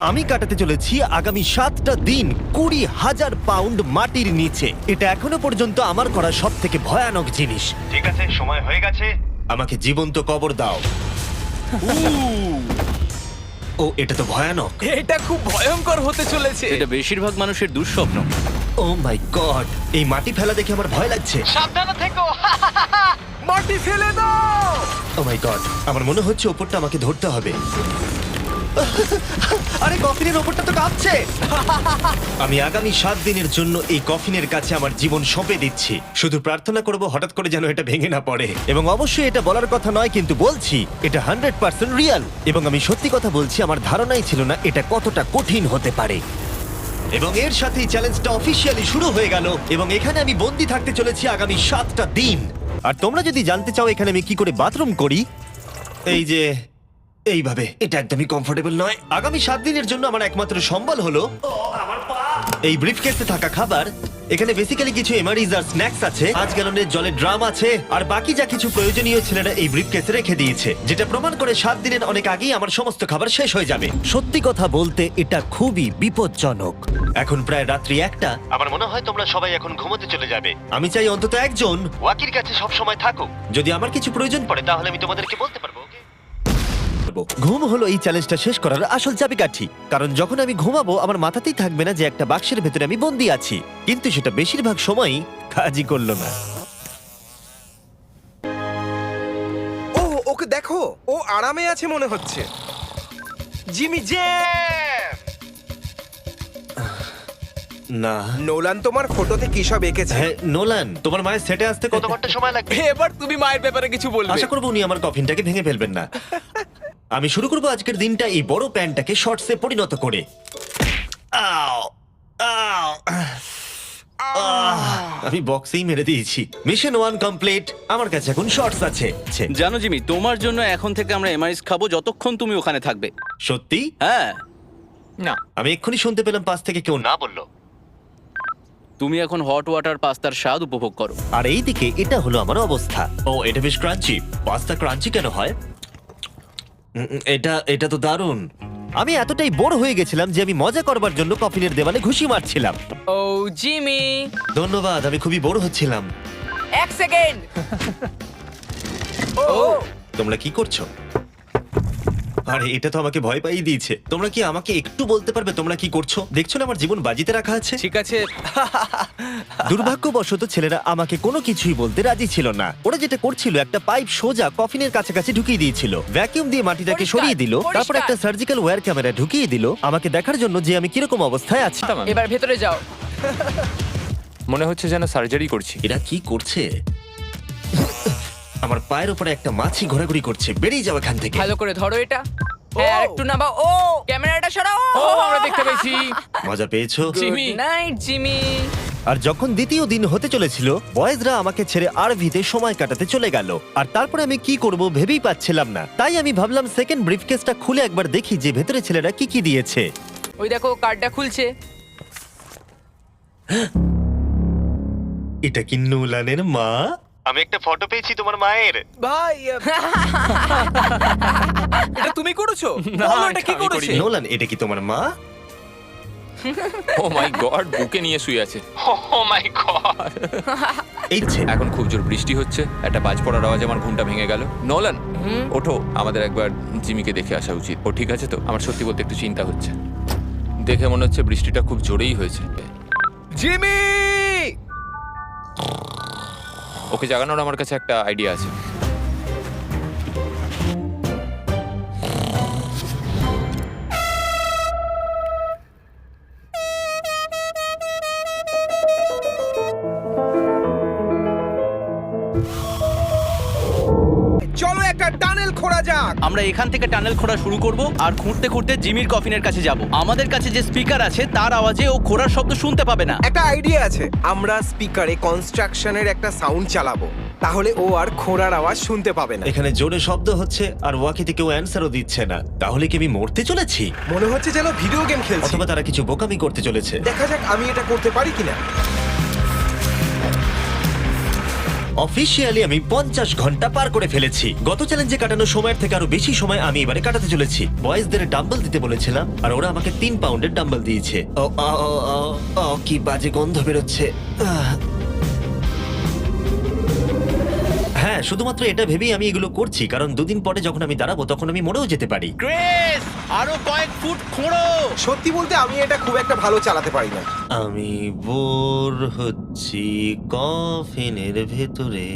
আমি কাটাতে চলেছি আগামী 7টা দিন 20,000 পাউন্ড মাটির নিচে। এটা এখনো পর্যন্ত আমার করা সব থেকে ভয়ানক জিনিস। ঠিক আছে, সময় হয়ে গেছে, আমাকে জীবন্ত কবর দাও। ও, এটা তো ভয়ানক। এটা খুব ভয়ঙ্কর হতে চলেছে। এটা বেশিরভাগ মানুষের দুঃস্বপ্ন। ও মাই গড, এই মাটি ফেলা দেখে আমার ভয় লাগছে। সাবধানে থেকো। মাটি ফেলে দাও। ও মাই গড, আমার মনে হচ্ছে ওপরটা আমাকে ধরতে হবে। আরে কফিনের ওপরটা তো কাঁপছে। আমি আগামী 7 দিনের জন্য এই কফিনের কাছে আমার জীবন সঁপে দিচ্ছি। শুধু প্রার্থনা করব হঠাৎ করে যেন এটা ভেঙে না পড়ে। এবং অবশ্যই এটা বলার কথা নয়, কিন্তু বলছি এটা 100% রিয়েল। এবং আমি সত্যি কথা বলছি, আমার ধারণাই ছিল না এটা কতটা কঠিন হতে পারে। এবং এর সাথেই চ্যালেঞ্জটা অফিসিয়ালি শুরু হয়ে গেল। এবং এখানে আমি বন্দি থাকতে চলেছি আগামী 7টা দিন। আর তোমরা যদি জানতে চাও এখানে আমি কি করে বাথরুম করি, এই যে এইভাবে, এটা একদমই কমফোর্টেবল নয়। আগামী 7 দিনের জন্য আমার একমাত্র সম্বল হলো এই ব্রিফকেসে থাকা খাবার। এখানে বেসিক্যালি কিছু এমারিজ আর স্ন্যাক্স আছে, 5 গ্যালনের জলের ড্রাম আছে, আর বাকি যা কিছু প্রয়োজনীয় ছেলেরা এই ব্রিফকেসে রেখে দিয়েছে, যেটা প্রমাণ করে 7 দিনের অনেক আগেই আমার সমস্ত খাবার শেষ হয়ে যাবে। সত্যি কথা বলতে এটা খুবই বিপজ্জনক। এখন প্রায় রাত্রি 1টা। আমার মনে হয় তোমরা সবাই এখন ঘুমোতে চলে যাবে। আমি চাই অন্তত একজন ওয়াকির কাছে সব সময় থাকুক। যদি আমার কিছু প্রয়োজন পড়ে তাহলে আমি তোমাদেরকে বলতে পারবো। ঘুম হলো এই চ্যালেঞ্জটা শেষ করার আসল চাবিকাঠি। কারণ যখন আমি ঘুমাবো আমার মাথাতেই থাকবে না যে একটা বাক্সের ভেতরে আমি বন্দি আছি। কিন্তু সেটা বেশিরভাগ সময়ই কাজই করলো না। ও, ওকে দেখো, ও আরামে আছে মনে হচ্ছে। Jimmy J. না, নোলান তোমার ফটোতে কি সব এঁকেছে? হ্যাঁ নোলান, তোমার মায়ের সেটে আসতে কত ঘন্টা সময় লাগবে? এবার তুমি মায়ের ব্যাপারে কিছু বলবে। আশা করবো উনি আমার কফিনটাকে ভেঙে ফেলবেন না। আমি শুরু করবো আজকের দিনটা এই বড় প্যান্টটাকে শর্টসে পরিণত করে। আও, আও, আমি বক্সেই মেরে দিয়েছি। Mission 1 complete. আমার কাছে এখন শর্টস আছে। জানো জিমি, তোমার জন্য এখন থেকে আমরা এমআইএস খাবো যতক্ষণ তুমি ওখানে থাকবে। সত্যি? হ্যাঁ, না, আমি এক্ষুনি শুনতে পেলাম পাশ থেকে কেউ না বললো। তুমি এখন হট ওয়াটার পাস্তার স্বাদ উপভোগ করো। আর এইদিকে এটা হলো আমার অবস্থা। ও, এটা বেশ ক্রাঞ্চি। পাস্তা ক্রাঞ্চি কেন হয়? এটা তো দারুণ। আমি এতটাই বোর হয়ে গেছিলাম যে আমি মজা করবার জন্য কফিনের দেওয়ালে ঘুষি মারছিলাম। ও জিমি, ধন্যবাদ, আমি খুবই বোর হচ্ছিলাম। এক সেকেন্ড। ও তোমরা কি করছো? আরে এটা তো আমাকে ভয় পাইয়ে দিয়েছে। তোমরা কি আমাকে একটু বলতে পারবে তোমরা কি করছো? দেখছো না আমার জীবন বাজিতে রাখা আছে। ঠিক আছে। দুর্ভাগ্যবশত ছেলেরা আমাকে কোনো কিছুই বলতে রাজি ছিল না। ওরা যেটা করছিল, একটা পাইপ সোজা কফিনের কাছাকাছি ঢুকিয়ে দিয়েছিল, ভ্যাকিউম দিয়ে মাটিটাকে পরিষ্কার, সরিয়ে দিল, তারপর পরিষ্কার। একটা সার্জিক্যাল ওয়্যার ক্যামেরা ঢুকিয়ে দিল আমাকে দেখার জন্য যে আমি কিরকম অবস্থায় আছি। এবার ভেতরে যাও। মনে হচ্ছে যেন সার্জারি করছি। এরা কি করছে? আমার পায়ের উপরে একটা মাছি ঘোরাঘুরি করছে। বেরিয়ে যাও এখান থেকে। ভালো করে ধরো এটা। হ্যাঁ, আর একটু নামাও। ও, ক্যামেরাটা সরাও। ও, আমরা দেখতে পেয়েছি। মজা পেয়েছো? জিমি। Night Jimmy. আর যখন দ্বিতীয় দিন হতে চলেছিল, বয়েজরা আমাকে ছেড়ে আরভিতে সময় কাটাতে চলে গেল। আর তারপরে আমি কি করব ভেবেই পাচ্ছিলাম না। তাই আমি ভাবলাম সেকেন্ড ব্রিফকেসটা খুলে একবার দেখি যে ভেতরে ছেলেরা কি কি দিয়েছে। ওই দেখো কার্ডটা খুলছে। এটা কি নোলানের মা? আমি একটা ফটো পেয়েছি তোমার মায়ের। ভাই, এটা তুমি করেছো? না, বলো এটা কি আমি করেছে? করিনি। নোলান, এটা কি তোমার মা? ও মাই গড, বুকে নিয়ে শুয়ে আছে। ও মাই গড। এই যে এখন খুব জোর বৃষ্টি হচ্ছে, একটা বাজ পড়ার আওয়াজে আমার ঘুমটা ভেঙে গেল। নোলান, ওঠো, আমাদের একবার জিমিকে দেখে আসা উচিত। ও ঠিক আছে তো? আমার সত্যি বলতে একটু চিন্তা হচ্ছে। দেখে মনে হচ্ছে বৃষ্টিটা খুব জোরেই হয়েছে। জিমি! ওকে জাগানোর আমার কাছে একটা আইডিয়া আছে। চলো একটা টানেল খোঁড়া যাক। আমরা এখান থেকে টানেল খোঁড়া শুরু করব আর খুঁড়তে খুঁড়তে জিমির কফিনের কাছে যাব। আমাদের কাছে যে স্পিকার আছে তার আওয়াজে ও খোঁড়ার শব্দ শুনতে পাবে না। একটা আইডিয়া আছে, আমরা স্পিকারে কনস্ট্রাকশনের একটা সাউন্ড চালাবো, তাহলে ও আর খোঁড়ার আওয়াজ শুনতে পাবে না। এখানে জোরে শব্দ হচ্ছে আর ওয়াকিতে কেউ অ্যান্সারও দিচ্ছে না। তাহলে কি আমি মরতে চলেছি? মনে হচ্ছে যেন ভিডিও গেম খেলছি। অথবা তারা কিছু বোকামি করতে চলেছে। দেখা যাক আমি এটা করতে পারি কিনা। ও অফিসিয়ালি আমি 50 ঘন্টা পার করে ফেলেছি। গত চ্যালেঞ্জে কাটানো সময়ের থেকে আরো বেশি সময় আমি এবারে কাটাতে চলেছি। বয়েজদের ডাম্বল দিতে বলেছিলাম আর ওরা আমাকে 3 পাউন্ডের ডাম্বল দিয়েছে। কি বাজে গন্ধ বেরোচ্ছে। হ্যাঁ, শুধুমাত্র এটা ভেবেই আমি এগুলো করছি, কারণ দুদিন পরে যখন আমি দাঁড়াবো তখন আমি মরেও যেতে পারি। ক্রেস আরো কয়েক ফুট খোঁড়ো। সত্যি বলতে আমি এটা খুব একটা ভালো চালাতে পারি না। আমি বোর হচ্ছি কফিনের ভেতরে।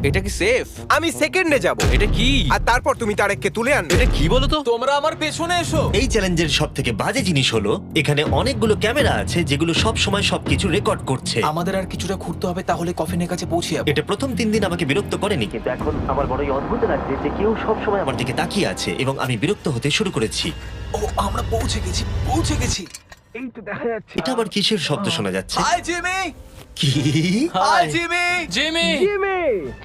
এটা কি সেফ? আমি সেকেন্ডে যাব, এটা কি? আর তারপর তুমি তারেককে তুলে আনবে। এটা কি বলো তো? তোমরা আমার পেছনে এসো। এই চ্যালেঞ্জের সব থেকে বাজে জিনিস হলো এখানে অনেকগুলো ক্যামেরা আছে যেগুলো সব সময় সবকিছু রেকর্ড করছে। আমাদের আর কিছুটা ঘুরতে হবে, তাহলে কফিনের কাছে পৌঁছে যাবো। এটা প্রথম 3 দিন আমাকে বিরক্ত করেনি, কিন্তু এখন আমার বড়ই অদ্ভুত লাগছে যে কেউ সব সময় আমার দিকে তাকিয়ে আছে এবং আমি বিরক্ত হতে শুরু করেছি। ও আমরা পৌঁছে গেছি। এটা আবার কিসের শব্দ শোনা যাচ্ছে? Hi Jimmy. কি? Hi Jimmy. জিমি,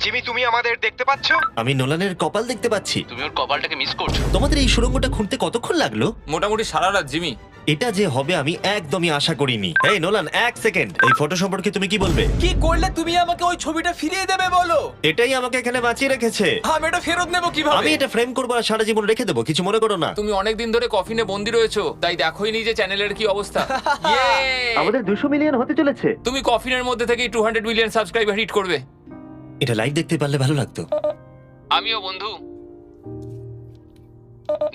জিমি, তুমি আমাদের দেখতে পাচ্ছ? আমি নোলানের কপাল দেখতে পাচ্ছি। তুমি ওর কপালটাকে মিস করছো। তোমাদের এই সুড়ঙ্গটা খুঁড়তে কতক্ষণ লাগলো? মোটামুটি সারা রাত জিমি। এটা যে হবে আমি একদমই আশা করিনি। এই নোলান, 1 সেকেন্ড, এই ফটো সম্পর্কে তুমি কি বলবে? কি করলে তুমি আমাকে ওই ছবিটা ফিরিয়ে দেবে বলো? এটাই আমাকে এখানে বাঁচিয়ে রেখেছে। আমি এটা ফেরত নেব কিভাবে? আমি এটা ফ্রেম করবো আর সারা জীবন রেখে দেবো, কিছু মনে করো না। তুমি অনেকদিন ধরে কফিনে বন্দি রয়েছো, তাই দেখোই নি যে চ্যানেলের কি অবস্থা। Yay! আমাদের 200 মিলিয়ন হতে চলেছে। তুমি কফিনের মধ্যে থেকেই 200 মিলিয়ন সাবস্ক্রাইবার হিট করবে। এটা লাইভ দেখতে পারলে ভালো লাগতো। আমিও বন্ধু।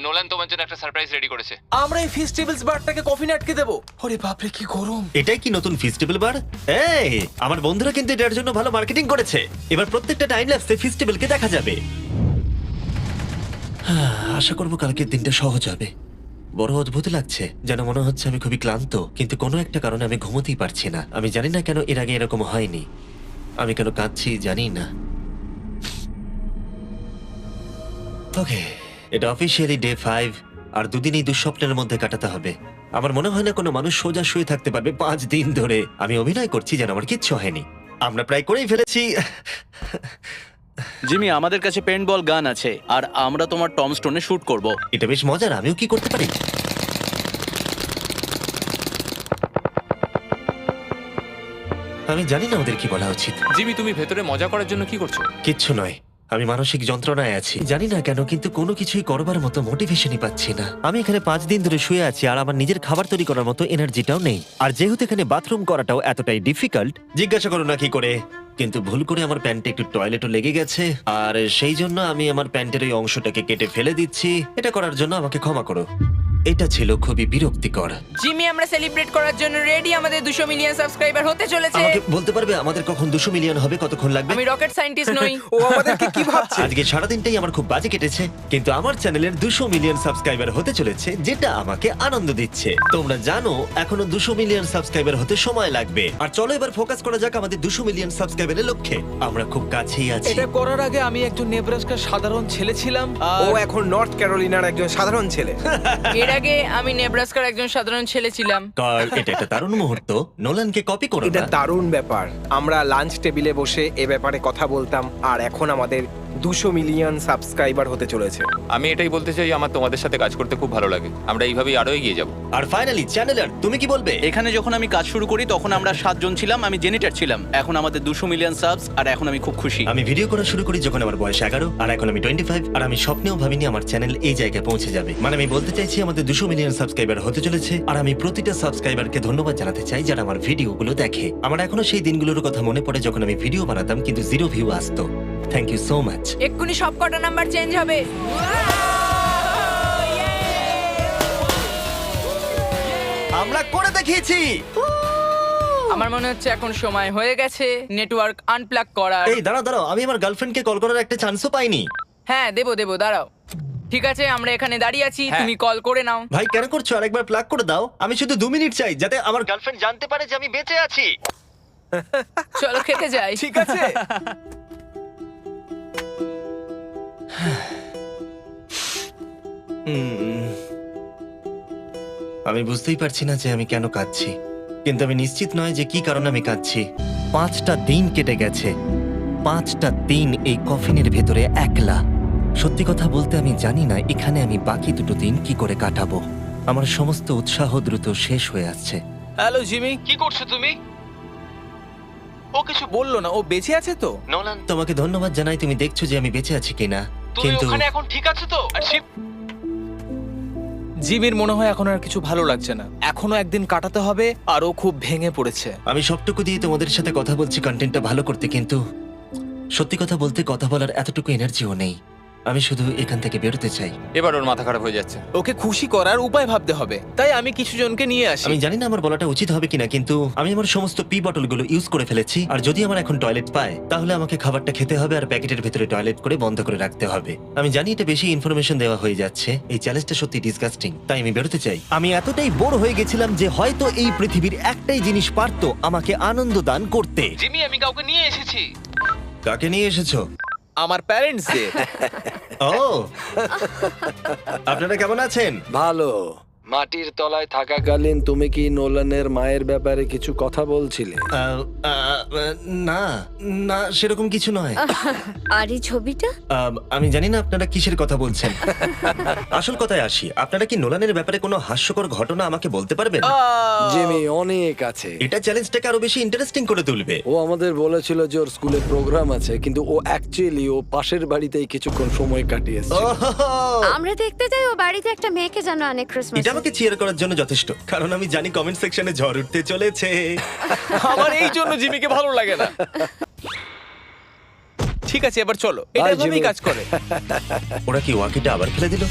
নোলান তোমার জন্য একটা সারপ্রাইজ রেডি করেছে। আমরা এই ফেস্টিভ্যালস বারটাকে কফিনে আটকে দেবো। ওরে বাপরে কি গরম। এটাই কি নতুন ফেস্টিভ্যাল বার? এই আমার বন্ধুরা কিন্তু এটার জন্য ভালো মার্কেটিং করেছে। এবার প্রত্যেকটা টাইম ল্যাপসে ফেস্টিভ্যালকে দেখা যাবে। আশা করবো কালকের দিনটা সহজ হবে। বড় অদ্ভুত লাগছে, যেন মনে হচ্ছে আমি খুবই ক্লান্ত, কিন্তু কোনো একটা কারণে আমি ঘুমোতেই পারছি না। আমি জানি না কেন এর আগে এরকম হয়নি। আমি কেন কাঁদছি জানি না। ওকে, এটা অফিসিয়ালি ডে 5 আর দুদিন এই দুঃস্বপ্নের মধ্যে কাটাতে হবে। আমার মনে হয় না কোনো মানুষ সোজা শুয়ে থাকতে পারবে 5 দিন ধরে। আমি অভিনয় করছি যেন আমার কিচ্ছু হয়নি। আমরা প্রায় করেই ফেলেছি। জিমি, আমাদের কাছে পেন্ট বল গান আছে আর আমরা তোমার টম স্টোনে শুট করব। এটা বেশ মজার, আমিও কি করতে পারি? আমি জানি না ওদের কি বলা উচিত। জিমি, তুমি ভেতরে মজা করার জন্য কি করছো? কিচ্ছু নয়, আমি মানসিক যন্ত্রণায় আছি। জানি না কেন, কিন্তু কোনো কিছুই করবার মতো মোটিভেশনই পাচ্ছি না। আমি এখানে 5 দিন ধরে শুয়ে আছি আর আমার নিজের খাবার তৈরি করার মতো এনার্জিটাও নেই। আর যেহেতু এখানে বাথরুম করাটাও এতটাই ডিফিকাল্ট, জিজ্ঞাসা করো না কি করে, কিন্তু ভুল করে আমার প্যান্টে একটু টয়লেটও লেগে গেছে আর সেই জন্য আমি আমার প্যান্টের ওই অংশটাকে কেটে ফেলে দিচ্ছি। এটা করার জন্য আমাকে ক্ষমা করো। এটা ছিল খুবই বিরক্তিকর। জিমি, আমরা সেলিব্রেট করার জন্য রেডি। আমাদের 200 মিলিয়ন সাবস্ক্রাইবার হতে চলেছে। আমাকে বলতে পারবে আমাদের কখন 200 মিলিয়ন হবে? কতক্ষণ লাগবে? আমি রকেট সায়েন্টিস্ট নই। ও আমাদেরকে কি ভাবছে? আজকে সারাদিনটাই আমার খুব বাজে কেটেছে, কিন্তু আমার চ্যানেলের 200 মিলিয়ন সাবস্ক্রাইবার হতে চলেছে, যেটা আমাকে আনন্দ দিচ্ছে। তোমরা জানো এখনো 200 মিলিয়ন সাবস্ক্রাইবার হতে সময় লাগবে। আর চলো এবার ফোকাস করা যাক আমাদের 200 মিলিয়ন সাবস্ক্রাইবারের লক্ষ্যে। আমরা খুব কাছেই আছি। এটা করার আগে আমি একজন নেব্রাস্কার সাধারণ ছেলে ছিলাম। ও এখন নর্থ ক্যারোলিনার একজন সাধারণ ছেলে। এর আগে আমি নেব্রাস্কার একজন সাধারণ ছেলে ছিলাম। কার্ল, এটা একটা দারুণ মুহূর্ত। নোলানকে কপি করো এটা না। দারুণ ব্যাপার। আমরা লাঞ্চ টেবিলে বসে এ ব্যাপারে কথা বলতাম, আর এখন আমাদের 200 মিলিয়ন সাবস্ক্রাইবার হতে চলেছে। আমি এটাই বলতে চাই, আমার তোমাদের সাথে কাজ করতে খুব ভালো লাগে। আমরা এইভাবেই আরো এগিয়ে যাব। আর ফাইনালি চ্যানেলার, তুমি কি বলবে? এখানে যখন আমি কাজ শুরু করি তখন আমরা 7 জন ছিলাম, আমি জেনিটার ছিলাম। এখন আমাদের 200 মিলিয়ন সাবস আর এখন আমি খুব খুশি। আমি ভিডিও করা শুরু করি যখন আমার বয়স 11 আর এখন আমি 25, আর আমি স্বপ্নেও ভাবিনি আমার চ্যানেল এই জায়গায় পৌঁছে যাবে। মানে আমি বলতে চাইছি আমাদের 200 মিলিয়ন সাবস্ক্রাইবার হতে চলেছে, আর আমি প্রতিটা সাবস্ক্রাইবারকে ধন্যবাদ জানাতে চাই যারা আমার ভিডিওগুলো দেখে। আমার এখনো সেই দিনগুলোর কথা মনে পড়ে যখন আমি ভিডিও বানাতাম কিন্তু 0 ভিউ আসতো। Thank you so much. এক্ষুনি সব কটা নাম্বার চেঞ্জ হবে। আমরা করে দেখিয়েছি। আমার মনে হচ্ছে এখন সময় হয়ে গেছে নেটওয়ার্ক আনপ্লাগ করার। এই দাঁড়াও দাঁড়াও, আমি আমার গার্লফ্রেন্ডকে কল করার একটা চান্সও পাইনি। হ্যাঁ, দেবো দাঁড়াও। ঠিক আছে, আমরা এখানে দাঁড়িয়ে আছি, হ্যাঁ। তুমি কল করে নাও। ভাই কেন করছো? আরেকবার প্লাগ করে দাও। আমি শুধু 2 মিনিট চাই যাতে আমার গার্লফ্রেন্ড জানতে পারে যে আমি বেঁচে আছি। চলো খেতে যাই। ঠিক আছে। আমি বুঝতেই পারছি না যে আমি কেন কাঁদছি, কিন্তু আমি নিশ্চিত নয় যে কি কারণে আমি কাঁদছি। 5টা দিন কেটে গেছে, 5টা দিন এই কফিনের ভেতরে একলা। সত্যি কথা বলতে আমি জানি না এখানে আমি বাকি 2 দিন কি করে কাটাবো। আমার সমস্ত উৎসাহ দ্রুত শেষ হয়ে আসছে। Hello Jimmy. কি করছো তুমি? ও কিছু বললো না, ও বেঁচে আছে তো? নোলান, তোমাকে ধন্যবাদ জানাই, তুমি দেখছো যে আমি বেঁচে আছি কিনা। তুমি কিন্তু ওখানে এখন ঠিক আছো তো? আর জিমির মনে হয় এখন আর কিছু ভালো লাগছে না, এখনো একদিন কাটাতে হবে, আর ও খুব ভেঙে পড়েছে। আমি সবটুকু দিয়ে তোমাদের সাথে কথা বলছি কন্টেন্টটা ভালো করতে, কিন্তু সত্যি কথা বলতে কথা বলার এতটুকু এনার্জিও নেই। আমি শুধু এখান থেকে বেরোতে চাই। এবার ওর মাথা খারাপ হয়ে যাচ্ছে। ওকে খুশি করার উপায় ভাবতে হবে, তাই আমি কিছু জনকে নিয়ে আসি। আমি জানি না আমার বলাটা উচিত হবে কিনা, কিন্তু আমি আমার সমস্ত পি বটলগুলো ইউজ করে ফেলেছি, আর যদি আমার এখন টয়লেট পায় তাহলে আমাকে খাবারটা খেতে হবে আর প্যাকেটের ভেতরে টয়লেট করে বন্ধ করে রাখতে হবে। আমি জানি এটা বেশি ইনফরমেশন দেওয়া হয়ে যাচ্ছে, এই চ্যালেঞ্জটা সত্যি ডিসগাস্টিং, তাই আমি বেরোতে চাই। আমি এতটাই বোর হয়ে গেছিলাম যে হয়তো এই পৃথিবীর একটাই জিনিস পারতো আমাকে আনন্দ দান করতে। জিমি, আমি কাউকে নিয়ে এসেছি। কাকে নিয়ে এসেছো? আমার প্যারেন্টসদের। ও, আপনারা কেমন আছেন? ভালো। মাটির তলায় থাকাকালীন তুমি কি নোলানের মায়ের ব্যাপারে কিছু কথা বলছিলে? না না, সেরকম কিছু নয়। আর এই ছবিটা? আমি জানি না আপনারা কিসের কথা বলছেন। আসল কথায় আসি, আপনারা কি নোলানের ব্যাপারে কোনো হাস্যকর ঘটনা আমাকে বলতে পারবেন? জিমি, অনেক আছে। এটা চ্যালেঞ্জটাকে আরো বেশি ইন্টারেস্টিং করে তুলবে। ও আমাদের বলেছিল যে ওর স্কুলে প্রোগ্রাম আছে, কিন্তু ও অ্যাকচুয়ালি ও পাশের বাড়িতেই কিছুক্ষণ সময় কাটিয়েছে। ওহো! আমরা দেখতে যাই ও বাড়িতে একটা মেয়েকে জানো অনেক ক্রিসমাস। এটা আমাকে চিয়ার করার জন্য যথেষ্ট, কারণ আমি জানি কমেন্ট সেকশনে ঝড় উঠতে চলেছে। আমার এই জন্য জিমিকে ভালো লাগে না। ঠিক আছে, এবার চলো, এটা Bye, এভাবেই জিমি। কাজ করে। ওরা কি ওয়াকিটা আবার ফেলে দিল?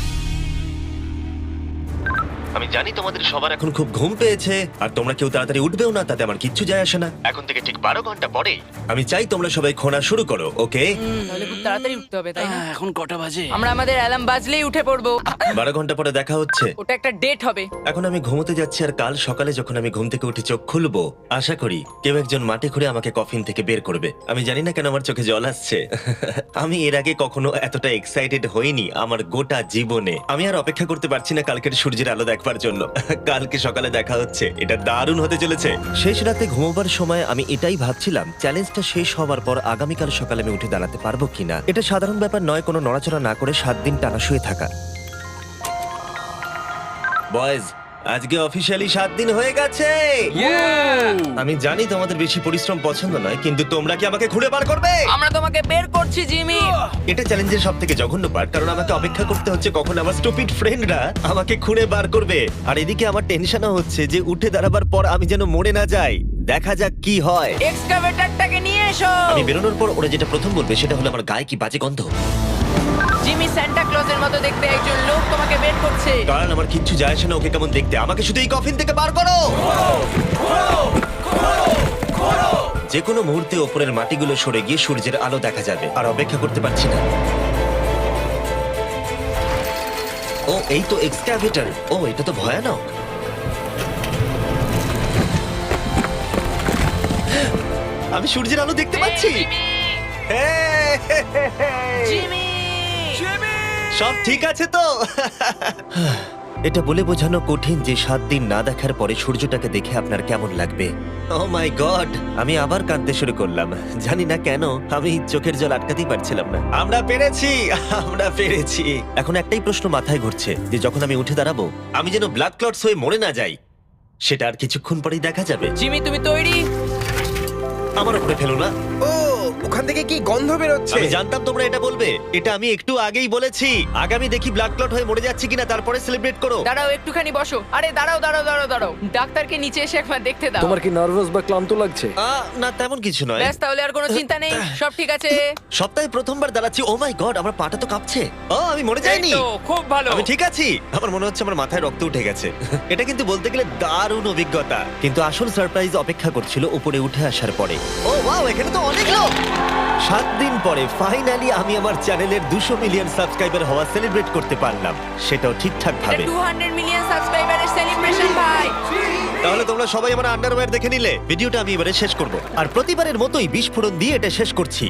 আমি জানি তোমাদের সবার এখন খুব ঘুম পেয়েছে, আর তোমরা কেউ তাড়াতাড়ি উঠবেও না, তাতে আমার কিচ্ছু যায় আসে না। এখন থেকে ঠিক 12 ঘন্টা পরে আমি চাই তোমরা সবাই খোঁড়া শুরু করো, ওকে? তাহলে খুব তাড়াতাড়ি উঠতে হবে, তাই না? এখন কটা বাজে? আমরা আমাদের অ্যালার্ম বাজলেই উঠে পড়বো। 12 ঘন্টা পরে দেখা হচ্ছে। ওটা একটা ডেট হবে। এখন আমি ঘুমোতে যাচ্ছি, আর কাল সকালে যখন আমি ঘুম থেকে উঠে চোখ খুলবো, আশা করি কেউ একজন মাটি খুঁড়ে আমাকে কফিন থেকে বের করবে। আমি জানি না কেন আমার চোখে জল আসছে। আমি এর আগে কখনো এতটা এক্সাইটেড হইনি আমার গোটা জীবনে। আমি আর অপেক্ষা করতে পারছি না কালকের সূর্যের আলো দেখবার জন্য। কালকে সকালে দেখা হচ্ছে, এটা দারুণ হতে চলেছে। শেষ রাতে ঘুমোবার সময় আমি এটাই ভাবছিলাম, চ্যালেঞ্জটা শেষ হওয়ার পর আগামীকাল সকালে আমি উঠে দাঁড়াতে পারবো কিনা। এটা সাধারণ ব্যাপার নয় কোনো নড়াচড়া না করে 7 দিন টানা শুয়ে থাকা। বয়েজ, আজকে অফিসিয়ালি 7 দিন হয়ে গেছে। আমি জানি তোমাদের বেশি পরিশ্রম পছন্দ নয়, কিন্তু তোমরা কি আমাকে ঘুরে বার করবে? আমরা তোমাকে বের করছি, জিমি। এটা চ্যালেঞ্জের সব থেকে জঘন্য পার্ট, কারণ আমাকে অপেক্ষা করতে হচ্ছে কখন আমার স্টুপিড ফ্রেন্ডরা আমাকে খুঁড়ে বার করবে। আর এদিকে আমার টেনশনও হচ্ছে যে উঠে দাঁড়াবার পর আমি যেন মরে না যাই। দেখা যাক কি হয়। এক্সকাভেটরটাকে নিয়ে এসো। আমি বেরোনোর পর ওরা যেটা প্রথম বলবে সেটা হলো আমার গায়ে কি বাজে গন্ধ। জিমি, সান্টা ক্লজের মতো দেখতে একজন লোক তোমাকে বের করছে। কারণ আমার কিচ্ছু যায় আসে না ওকে কেমন দেখতে, আমাকে শুধু এই কফিন থেকে বার করো। যে কোনো মুহূর্তে ওপরের মাটিগুলো সরে গিয়ে সূর্যের আলো দেখা যাবে, আর অপেক্ষা করতে পারছি না। ও, এই তো এক্সক্যাভেটর। ও, এটা তো ভয়ানক। আমি সূর্যের আলো দেখতে পাচ্ছি। জিমি! সব ঠিক আছে তো? এটা বলে বোঝানো কঠিন যে 7 দিন না দেখার পরে সূর্যটাকে দেখে আপনার কেমন লাগবে। ও মাই গড, আমি আবার কাঁদতে শুরু করলাম। জানি না কেন, আমি চোখের জল আটকাতেই পারছিলাম না। আমরা পেরেছি, আমরা পেরেছি। এখন একটাই প্রশ্ন মাথায় ঘুরছে, যে যখন আমি উঠে দাঁড়াবো আমি যেন ব্লাড ক্লটস হয়ে মরে না যাই। সেটা আর কিছুক্ষণ পরেই দেখা যাবে। জিমি, তুমি তৈরি? আমার উপরে ফেলো না। ও, ওখান থেকে কি গন্ধ বেরোচ্ছে? আমি জানতাম তোমরা এটা বলবে। এটা আমি একটু আগেই বলেছি। আগামী দেখি ব্লাড ক্লট হয়ে মরে যাচ্ছি কিনা, তারপরে সেলিব্রেট করো। দাঁড়াও, একটুখানি বসো। আরে দাঁড়াও দাঁড়াও দাঁড়াও দাঁড়াও, ডাক্তারকে নিচে এসে একবার দেখতে দাও। তোমার কি নার্ভাস বা ক্লান্ত লাগছে? না, তেমন কিছু নয়। ব্যাস, তাহলে আর কোনো চিন্তা নেই, সব ঠিক আছে। সপ্তাহে প্রথমবার দাঁড়াচ্ছি। ও মাই গড, আমার পাটা তো কাঁপছে। ও, আমি মরে যাইনি। এই তো, খুব ভালো। আমি ঠিক আছি। আমার মনে হচ্ছে আমার মাথায় রক্ত উঠে গেছে। এটা কিন্তু বলতে গেলে দারুণ অভিজ্ঞতা, কিন্তু আসল সারপ্রাইজ অপেক্ষা করছিল উপরে উঠে আসার পরে। ও ওয়াও, এখানে তো অনেক লোক। 7 দিন পরে ফাইনালি আমি আমার চ্যানেলের 200 মিলিয়ন সাবস্ক্রাইবার হওয়া সেলিব্রেট করতে পারলাম, সেটাও ঠিকঠাক এটা ভাবে। 200 মিলিয়ন সাবস্ক্রাইবারের সেলিব্রেশন, ভাই। তাহলে তোমরা সবাই আমার আন্ডারওয়্যার দেখে নিলে। ভিডিওটা আমি এবারে শেষ করব, আর প্রতিবারের মতোই বিস্ফোরণ দিয়ে এটা শেষ করছি।